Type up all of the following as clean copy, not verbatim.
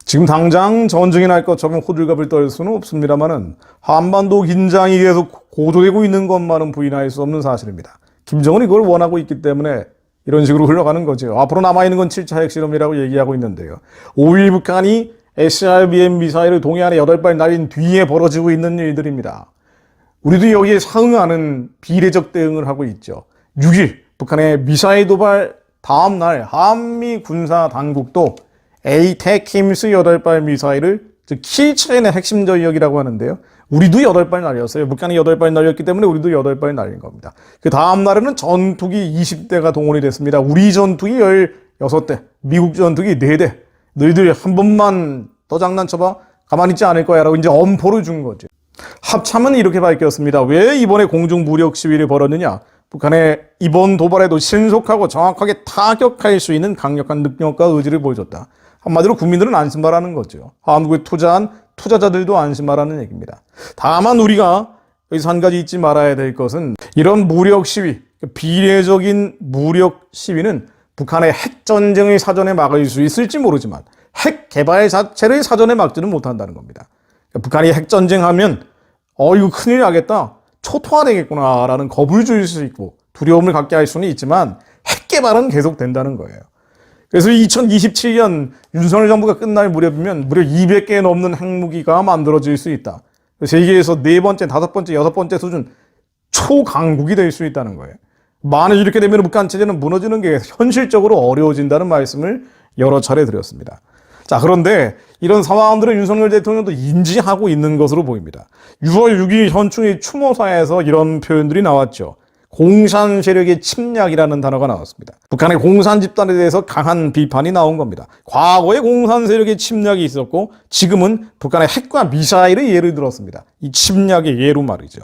지금 당장 전쟁이 날 것처럼 호들갑을 떨 수는 없습니다만은 한반도 긴장이 계속 고조되고 있는 것만은 부인할 수 없는 사실입니다. 김정은이 그걸 원하고 있기 때문에 이런 식으로 흘러가는 거죠. 앞으로 남아있는 건 7차 핵실험이라고 얘기하고 있는데요. 5일 북한이 SRBM 미사일을 동해안에 8발 날린 뒤에 벌어지고 있는 일들입니다. 우리도 여기에 상응하는 비례적 대응을 하고 있죠. 6일 북한의 미사일 도발 다음 날 한미 군사 당국도 ATACMS 8발 미사일을, 즉 킬체인의 핵심 전력이라고 하는데요. 우리도 8발 날렸어요. 북한이 8발 날렸기 때문에 우리도 8발 날린 겁니다. 그 다음 날에는 전투기 20대가 동원이 됐습니다. 우리 전투기 16대, 미국 전투기 4대. 너희들 한 번만 더 장난쳐봐? 가만히 있지 않을 거야 라고 이제 엄포를 준 거죠. 합참은 이렇게 밝혔습니다. 왜 이번에 공중 무력 시위를 벌였느냐? 북한의 이번 도발에도 신속하고 정확하게 타격할 수 있는 강력한 능력과 의지를 보여줬다. 한마디로 국민들은 안심하라는 거죠. 한국에 투자한 투자자들도 안심하라는 얘기입니다. 다만 우리가 여기서 한 가지 잊지 말아야 될 것은 이런 무력 시위, 비례적인 무력 시위는 북한의 핵전쟁의 사전에 막을 수 있을지 모르지만 핵 개발 자체를 사전에 막지는 못한다는 겁니다. 북한이 핵전쟁하면 이거 큰일 나겠다, 초토화되겠구나 라는 겁을 줄 수 있고 두려움을 갖게 할 수는 있지만 핵 개발은 계속 된다는 거예요. 그래서 2027년 윤석열 정부가 끝날 무렵이면 무려 200개 넘는 핵무기가 만들어질 수 있다. 세계에서 4번째, 5번째, 6번째 수준 초강국이 될 수 있다는 거예요. 만약 이렇게 되면 북한 체제는 무너지는 게 현실적으로 어려워진다는 말씀을 여러 차례 드렸습니다. 자, 그런데 이런 상황들을 윤석열 대통령도 인지하고 있는 것으로 보입니다. 6월 6일 현충일 추모사에서 이런 표현들이 나왔죠. 공산 세력의 침략이라는 단어가 나왔습니다. 북한의 공산 집단에 대해서 강한 비판이 나온 겁니다. 과거에 공산 세력의 침략이 있었고 지금은 북한의 핵과 미사일의 예를 들었습니다. 이 침략의 예로 말이죠.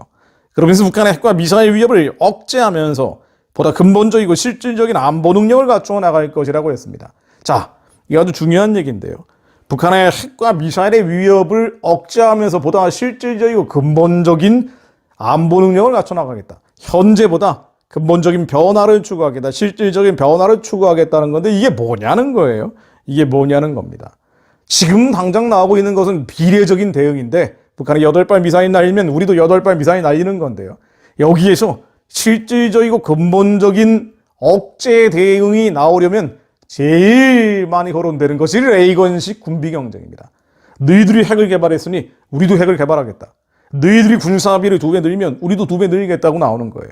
그러면서 북한의 핵과 미사일 위협을 억제하면서 보다 근본적이고 실질적인 안보 능력을 갖추어 나갈 것이라고 했습니다. 자, 이게 아주 중요한 얘기인데요. 북한의 핵과 미사일의 위협을 억제하면서 보다 실질적이고 근본적인 안보 능력을 갖춰 나가겠다. 현재보다 근본적인 변화를 추구하겠다. 실질적인 변화를 추구하겠다는 건데 이게 뭐냐는 거예요. 이게 뭐냐는 겁니다. 지금 당장 나오고 있는 것은 비례적인 대응인데 북한이 8발 미사일 날리면 우리도 8발 미사일 날리는 건데요. 여기에서 실질적이고 근본적인 억제 대응이 나오려면 제일 많이 거론되는 것이 레이건식 군비 경쟁입니다. 너희들이 핵을 개발했으니 우리도 핵을 개발하겠다. 너희들이 군사비를 2배 늘리면 우리도 2배 늘리겠다고 나오는 거예요.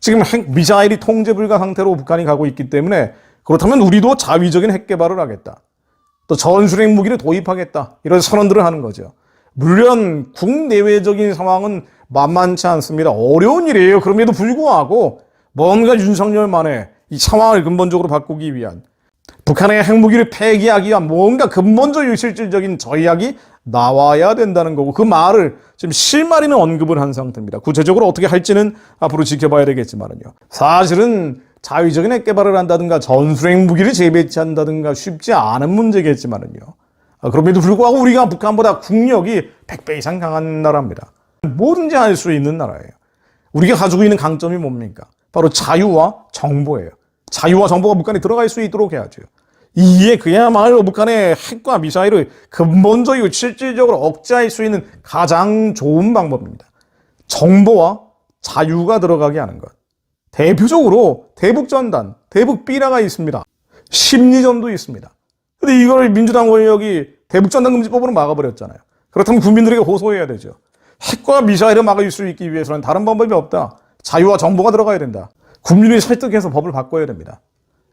지금 핵 미사일이 통제 불가 상태로 북한이 가고 있기 때문에 그렇다면 우리도 자위적인 핵 개발을 하겠다. 또 전술핵 무기를 도입하겠다. 이런 선언들을 하는 거죠. 물론 국내외적인 상황은 만만치 않습니다. 어려운 일이에요. 그럼에도 불구하고 뭔가 윤석열만의 이 상황을 근본적으로 바꾸기 위한, 북한의 핵무기를 폐기하기 위한 뭔가 근본적인 실질적인 전략이 나와야 된다는 거고, 그 말을 지금 실마리는 언급을 한 상태입니다. 구체적으로 어떻게 할지는 앞으로 지켜봐야 되겠지만요. 사실은 자위적인 핵 개발을 한다든가 전술핵 무기를 재배치한다든가 쉽지 않은 문제겠지만요. 그럼에도 불구하고 우리가 북한보다 국력이 100배 이상 강한 나라입니다. 뭐든지 할 수 있는 나라예요. 우리가 가지고 있는 강점이 뭡니까? 바로 자유와 정보예요. 자유와 정보가 북한에 들어갈 수 있도록 해야죠. 이게 그야말로 북한의 핵과 미사일을 근본적이고 실질적으로 억제할 수 있는 가장 좋은 방법입니다. 정보와 자유가 들어가게 하는 것. 대표적으로 대북전단, 대북비라가 있습니다. 심리전도 있습니다. 근데 이걸 민주당 권력이 대북전단 금지법으로 막아버렸잖아요. 그렇다면 국민들에게 호소해야 되죠. 핵과 미사일을 막을 수 있기 위해서는 다른 방법이 없다. 자유와 정보가 들어가야 된다. 국민을 설득해서 법을 바꿔야 됩니다.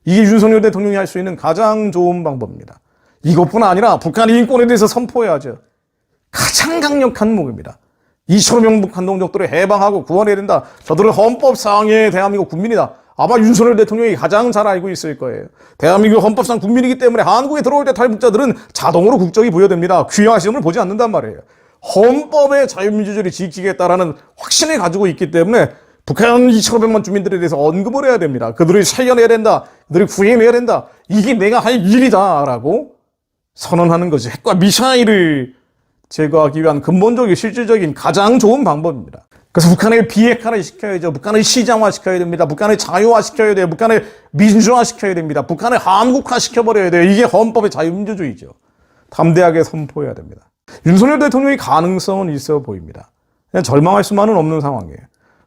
이게 윤석열 대통령이 할 수 있는 가장 좋은 방법입니다. 이것뿐 아니라 북한 인권에 대해서 선포해야죠. 가장 강력한 무기입니다. 2천여 명 북한 동족들을 해방하고 구원해야 된다. 저들은 헌법상의 대한민국 국민이다. 아마 윤석열 대통령이 가장 잘 알고 있을 거예요. 대한민국 헌법상 국민이기 때문에 한국에 들어올 때 탈북자들은 자동으로 국적이 부여됩니다. 귀화 시험을 보지 않는단 말이에요. 헌법의 자유민주주의를 지키겠다라는 확신을 가지고 있기 때문에 북한 2,500만 주민들에 대해서 언급을 해야 됩니다. 그들을 살려내야 된다. 그들을 구해내야 된다. 이게 내가 할 일이다라고 선언하는 것이 핵과 미사일을 제거하기 위한 근본적이고 실질적인 가장 좋은 방법입니다. 그래서 북한을 비핵화를 시켜야죠. 북한을 시장화시켜야 됩니다. 북한을 자유화시켜야 돼요. 북한을 민주화시켜야 됩니다. 북한을 한국화시켜버려야 돼요. 이게 헌법의 자유민주주의죠. 담대하게 선포해야 됩니다. 윤석열 대통령의 가능성은 있어 보입니다. 그냥 절망할 수만은 없는 상황이에요.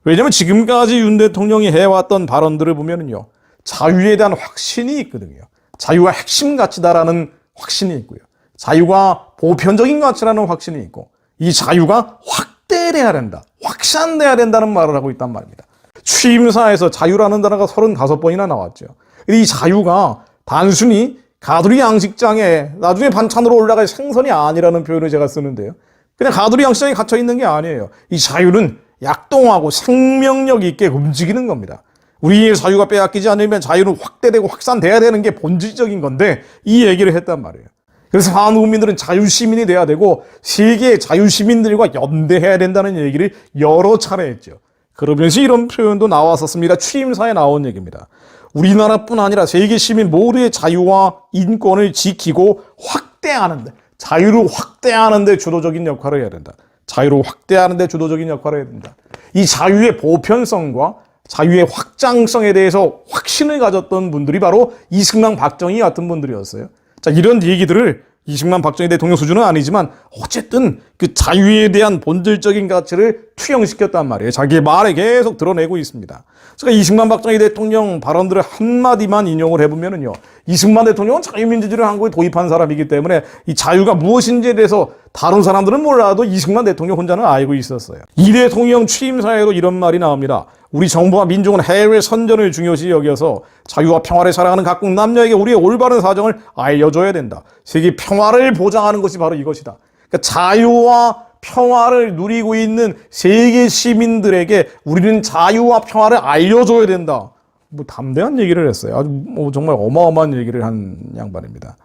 왜냐하면 지금까지 윤 대통령이 해왔던 발언들을 보면은요, 자유에 대한 확신이 있거든요. 자유가 핵심 가치다라는 확신이 있고요. 자유가 보편적인 가치라는 확신이 있고, 이 자유가 확대돼야 된다, 확산돼야 된다는 말을 하고 있단 말입니다. 취임사에서 자유라는 단어가 35번이나 나왔죠. 이 자유가 단순히 가두리 양식장에 나중에 반찬으로 올라갈 생선이 아니라는 표현을 제가 쓰는데요. 그냥 가두리 양식장에 갇혀 있는 게 아니에요. 이 자유는 약동하고 생명력 있게 움직이는 겁니다. 우리의 자유가 빼앗기지 않으면 자유는 확대되고 확산돼야 되는 게 본질적인 건데 이 얘기를 했단 말이에요. 그래서 한국민들은 자유시민이 돼야 되고 세계의 자유시민들과 연대해야 된다는 얘기를 여러 차례 했죠. 그러면서 이런 표현도 나왔었습니다. 취임사에 나온 얘기입니다. 우리나라뿐 아니라 세계 시민 모두의 자유와 인권을 지키고 확대하는 데, 자유를 확대하는 데 주도적인 역할을 해야 된다. 자유를 확대하는 데 주도적인 역할을 해야 된다. 이 자유의 보편성과 자유의 확장성에 대해서 확신을 가졌던 분들이 바로 이승만, 박정희 같은 분들이었어요. 자, 이런 얘기들을 이승만, 박정희 대통령 수준은 아니지만 어쨌든 그 자유에 대한 본질적인 가치를 투영시켰단 말이에요. 자기의 말에 계속 드러내고 있습니다. 제가 이승만, 박정희 대통령 발언들을 한마디만 인용을 해보면은요, 이승만 대통령은 자유민주주의를 한국에 도입한 사람이기 때문에 이 자유가 무엇인지에 대해서 다른 사람들은 몰라도 이승만 대통령 혼자는 알고 있었어요. 이 대통령 취임사에도 이런 말이 나옵니다. 우리 정부와 민족은 해외 선전을 중요시 여겨서 자유와 평화를 사랑하는 각국 남녀에게 우리의 올바른 사정을 알려줘야 된다. 세계 평화를 보장하는 것이 바로 이것이다. 그러니까 자유와 평화를 누리고 있는 세계 시민들에게 우리는 자유와 평화를 알려줘야 된다. 뭐 담대한 얘기를 했어요. 아주 정말 어마어마한 얘기를 한 양반입니다.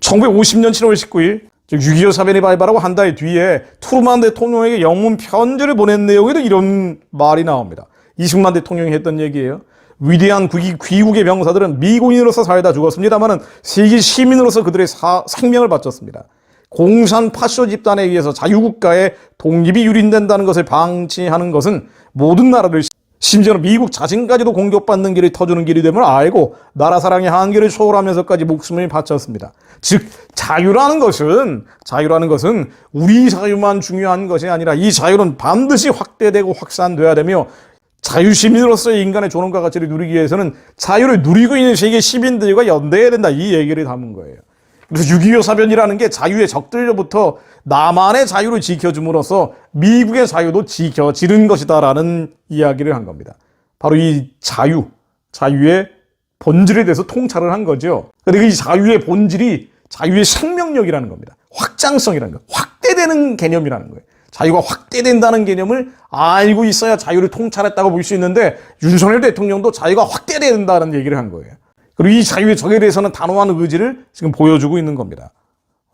1950년 7월 19일 6.25 사변이 발발하고 한 달 뒤에 트루만 대통령에게 영문 편지를 보낸 내용에도 이런 말이 나옵니다. 이승만 대통령이 했던 얘기예요. 위대한 귀국의 병사들은 미국인으로서 살다 죽었습니다마는 세계 시민으로서 그들의 생명을 바쳤습니다. 공산 파쇼 집단에 의해서 자유국가의 독립이 유린된다는 것을 방치하는 것은 모든 나라를, 심지어는 미국 자신까지도 공격받는 길을 터주는 길이 됨을 알고 나라 사랑의 한계를 초월하면서까지 목숨을 바쳤습니다. 즉 자유라는 것은 우리 자유만 중요한 것이 아니라 이 자유는 반드시 확대되고 확산돼야 되며 자유시민으로서의 인간의 존엄과 가치를 누리기 위해서는 자유를 누리고 있는 세계 시민들과 연대해야 된다. 이 얘기를 담은 거예요. 그래서 6.25 사변이라는 게 자유의 적들로부터 남한의 자유를 지켜줌으로써 미국의 자유도 지켜지는 것이다라는 이야기를 한 겁니다. 바로 이 자유의 본질에 대해서 통찰을 한 거죠. 그리고 이 자유의 본질이 자유의 생명력이라는 겁니다. 확장성이라는 거, 확대되는 개념이라는 거예요. 자유가 확대된다는 개념을 알고 있어야 자유를 통찰했다고 볼 수 있는데 윤석열 대통령도 자유가 확대된다는 얘기를 한 거예요. 그리고 이 자유의 적에 대해서는 단호한 의지를 지금 보여주고 있는 겁니다.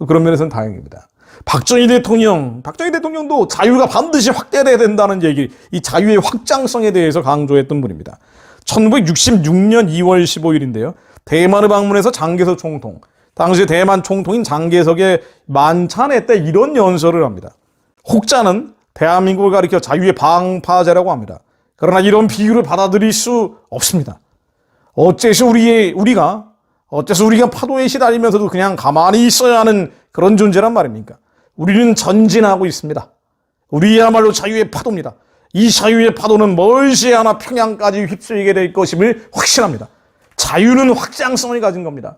그런 면에서는 다행입니다. 박정희 대통령도 자유가 반드시 확대돼야 된다는 얘기, 이 자유의 확장성에 대해서 강조했던 분입니다. 1966년 2월 15일인데요. 대만을 방문해서 장개석 총통, 당시 대만 총통인 장개석의 만찬회 때 이런 연설을 합니다. 혹자는 대한민국을 가리켜 자유의 방파제라고 합니다. 그러나 이런 비유를 받아들일 수 없습니다. 어째서 우리가 파도에 시달리면서도 그냥 가만히 있어야 하는 그런 존재란 말입니까? 우리는 전진하고 있습니다. 우리야말로 자유의 파도입니다. 이 자유의 파도는 멀시하나 평양까지 휩쓸리게 될 것임을 확신합니다. 자유는 확장성을 가진 겁니다.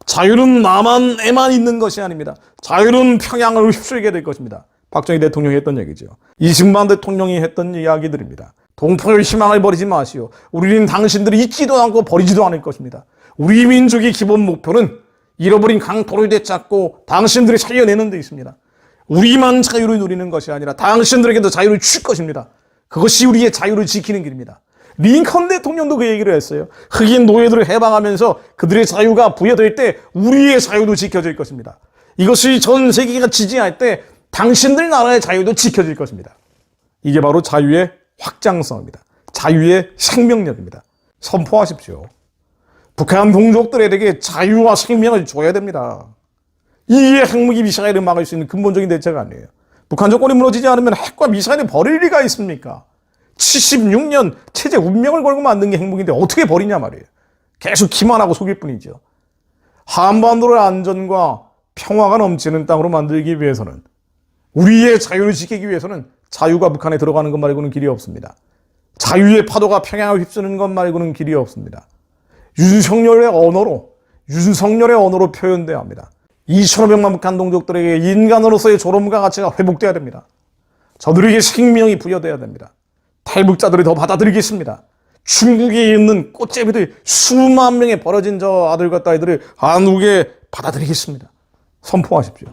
자유는 남한에만 있는 것이 아닙니다. 자유는 평양을 휩쓸게 될 것입니다. 박정희 대통령이 했던 얘기죠. 이승만 대통령이 했던 이야기들입니다. 동포의 희망을 버리지 마시오. 우리는 당신들이 잊지도 않고 버리지도 않을 것입니다. 우리 민족의 기본 목표는 잃어버린 강토를 되찾고 당신들이 살려내는 데 있습니다. 우리만 자유를 누리는 것이 아니라 당신들에게도 자유를 줄 것입니다. 그것이 우리의 자유를 지키는 길입니다. 링컨 대통령도 그 얘기를 했어요. 흑인 노예들을 해방하면서 그들의 자유가 부여될 때 우리의 자유도 지켜질 것입니다. 이것이 전 세계가 지지할 때 당신들 나라의 자유도 지켜질 것입니다. 이게 바로 자유의 확장성입니다. 자유의 생명력입니다. 선포하십시오. 북한 동족들에게 자유와 생명을 줘야 됩니다. 이게 핵무기 미사일을 막을 수 있는 근본적인 대책 아니에요. 북한 정권이 무너지지 않으면 핵과 미사일을 버릴 리가 있습니까? 76년 체제 운명을 걸고 만든 게 행복인데 어떻게 버리냐 말이에요. 계속 기만하고 속일 뿐이죠. 한반도의 안전과 평화가 넘치는 땅으로 만들기 위해서는, 우리의 자유를 지키기 위해서는 자유가 북한에 들어가는 것 말고는 길이 없습니다. 자유의 파도가 평양을 휩쓰는 것 말고는 길이 없습니다. 윤석열의 언어로 표현돼야 합니다. 2,500만 북한 동족들에게 인간으로서의 존엄과 가치가 회복돼야 됩니다. 저들에게 생명이 부여돼야 됩니다. 탈북자들이 더 받아들이겠습니다. 중국에 있는 꽃제비들 수만 명의 벌어진 저 아들과 딸들을 한국에 받아들이겠습니다. 선포하십시오.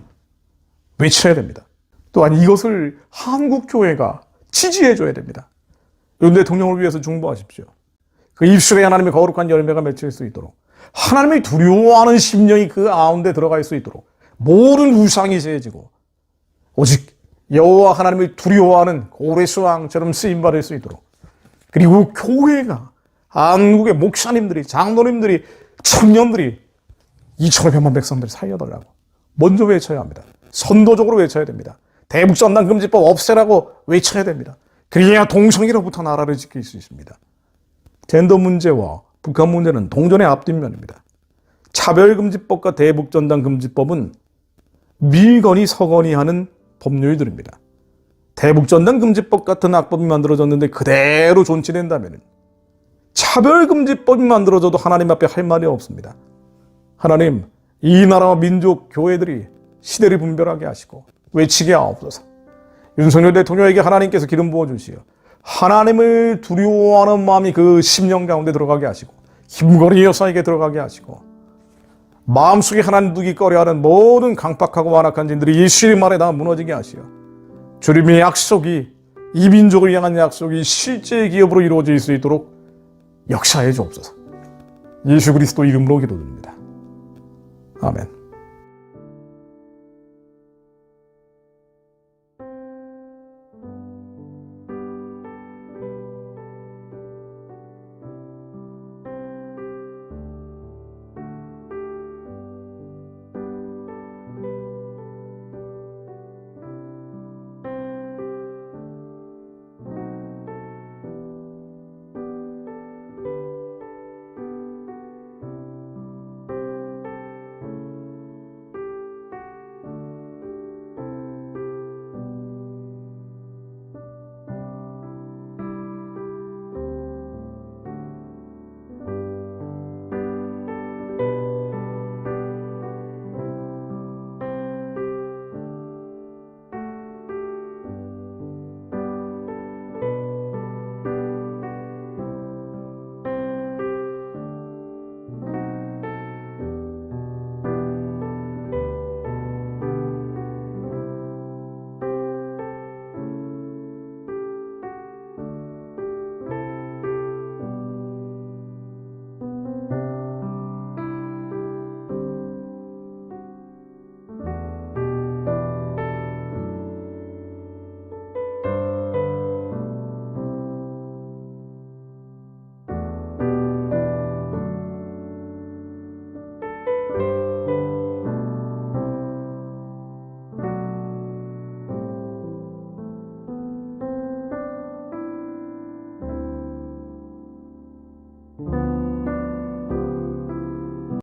외쳐야 됩니다. 또한 이것을 한국교회가 지지해줘야 됩니다. 윤 대통령을 위해서 중보하십시오. 그 입술에 하나님의 거룩한 열매가 맺힐 수 있도록, 하나님을 두려워하는 심령이 그 가운데 들어갈 수 있도록, 모든 우상이 제해지고 오직 여호와 하나님을 두려워하는 고레스왕처럼 쓰임받을 수 있도록, 그리고 교회가, 한국의 목사님들이, 장로님들이, 청년들이 2,500만 백성들 살려달라고 먼저 외쳐야 합니다. 선도적으로 외쳐야 됩니다. 대북전단 금지법 없애라고 외쳐야 됩니다. 그래야 동성애로부터 나라를 지킬 수 있습니다. 젠더 문제와 북한 문제는 동전의 앞뒷면입니다. 차별금지법과 대북전단 금지법은 밀거니 서거니 하는 법률들입니다. 대북전단 금지법 같은 악법이 만들어졌는데 그대로 존치된다면 차별금지법이 만들어져도 하나님 앞에 할 말이 없습니다. 하나님, 이 나라와 민족, 교회들이 시대를 분별하게 하시고 외치게 하옵소서. 윤석열 대통령에게 하나님께서 기름 부어주시어 하나님을 두려워하는 마음이 그 심령 가운데 들어가게 하시고, 김건희 여사에게 들어가게 하시고, 마음속에 하나님 두기 꺼려하는 모든 강팍하고 완악한 진들이 예수의 말에 다 무너지게 하시어 주님의 약속이, 이 민족을 향한 약속이 실제 기업으로 이루어질 수 있도록 역사해 주옵소서. 예수 그리스도 이름으로 기도드립니다. 아멘.